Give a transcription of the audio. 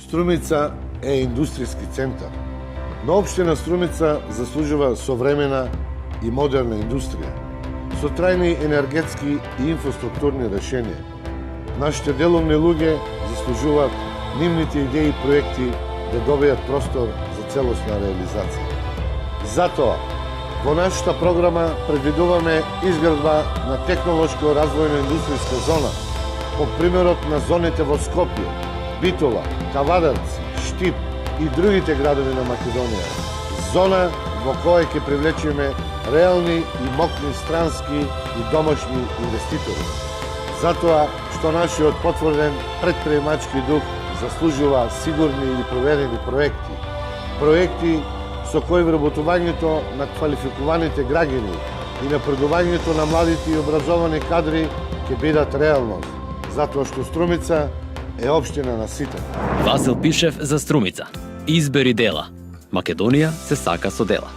Струмица е индустријски центар, но општина Струмица заслужува современа и модерна индустрија, со трајни енергетски и инфраструктурни решенија. Нашите деловни луѓе заслужуваат нивните идеи и проекти да добијат простор за целосна реализација. Затоа, во нашата програма предвидуваме изградба на технолошко-развојно-индустријска зона, по примерот на зоните во Скопје, Битола, Кавадарци, Штип и другите градови на Македонија. Зона во која ќе привлечеме реални и мокни странски и домашни инвеститори. Затоа што нашиот потврден предприемачки дух заслужува сигурни и проверени проекти. Проекти со кои вработувањето на квалификуваните граѓани и напредувањето на младите и образовани кадри ќе бидат реалност, затоа што Струмица е општина на сите. Васил Пишев за Струмица. Избери дела. Македонија се сака со дела.